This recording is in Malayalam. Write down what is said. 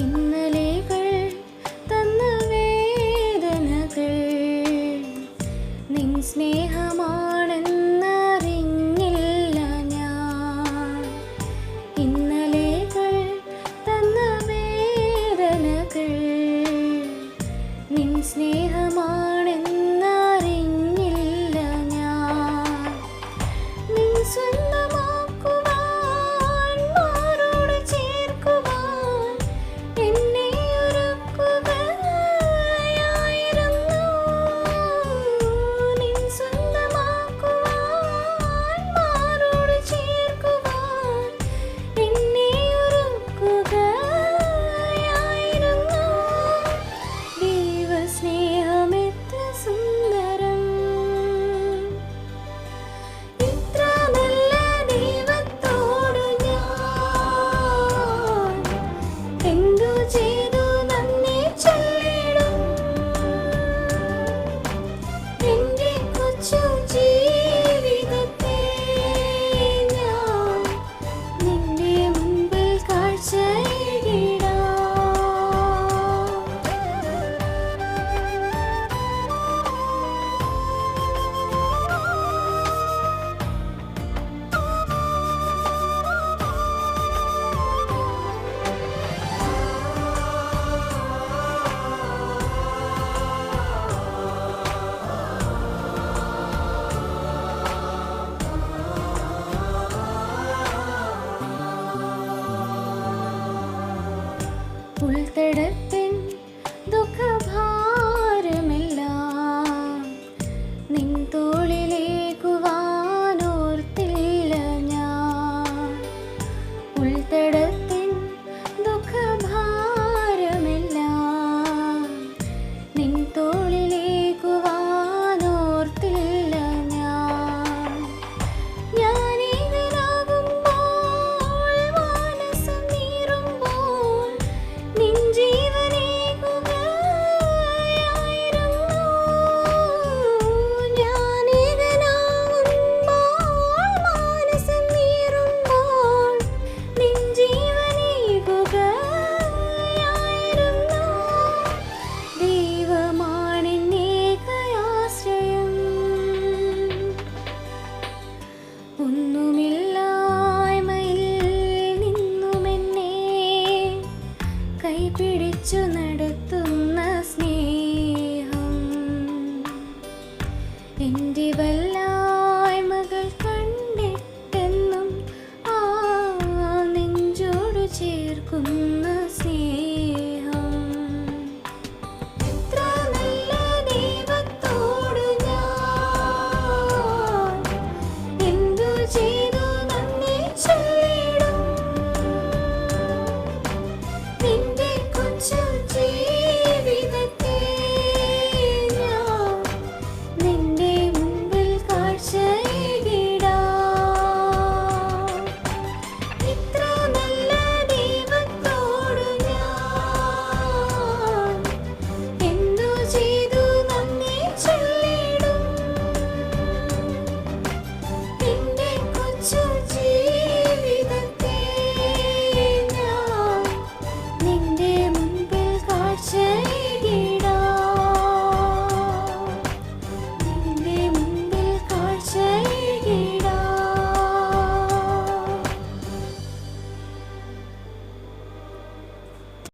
ഇന്നലെകൾ തന്ന വേദനകൾ നിൻ സ്നേഹമാണെന്നറിഞ്ഞില്ല ഞാൻ. ഇന്നലെകൾ തന്ന വേദനകൾ നിൻ സ്നേഹമാണെന്നറിഞ്ഞില്ല ഞാൻ. നിൻ സ്വന്തമാക്കുവാൻ മാറോട് ചേർക്കുവാൻ എന്നെ ഒരുക്കുകയായിരുന്നു. നിൻ സ്വന്തമാക്കുവാൻ മാറോട് ചേർക്കുവാൻ എന്നെ ഒരുക്കുകയായിരുന്നു. ദൈവസ്നേഹമെത്ര സുന്ദരം, ഇത്ര നല്ല ദൈവത്തോടു ഞാൻ എന്തു ചെയ്തു നന്ദി ചൊല്ലിടും. എന്റെ കൊച്ചു ജീവിതത്തെ ഞാൻ നിന്റെ മുമ്പിൽ കാഴ്ചയിടാം. ഉൾത്തടത്തിൻ ദുഃഖഭാരമെല്ലാം നിൻ തോളിലേക്കുവാനോർത്തില്ല ഞാൻ. ഉൾത്തടത്തിൻ ദുഃഖഭാരമെല്ലാം നിൻ തോളിലേക്കുവാനോർത്തില്ല ഞാൻ. ഞാനേകനാകുമ്പോൾ മനസ്സം നീറുമ്പോൾ നിൻ ജീവനേകുകയായിരുന്നു. ഞാനേകനാകുമ്പോൾ മനസ്സം നീറുമ്പോൾ നിൻ ജീവനേകുകയായിരുന്നു. ദൈവമാണെന്നേകയാശ്രയം, ഒന്നുമില്ലായ്മയിൽ നിന്നുമെന്നെ കൈപിടിച്ചു നടത്തുന്ന സ്നേഹം. എൻ്റെ വല്ലായ്മകൾ കണ്ടിട്ടെന്നും ആ നെഞ്ചോടു ചേർക്കുന്ന സ്നേഹം.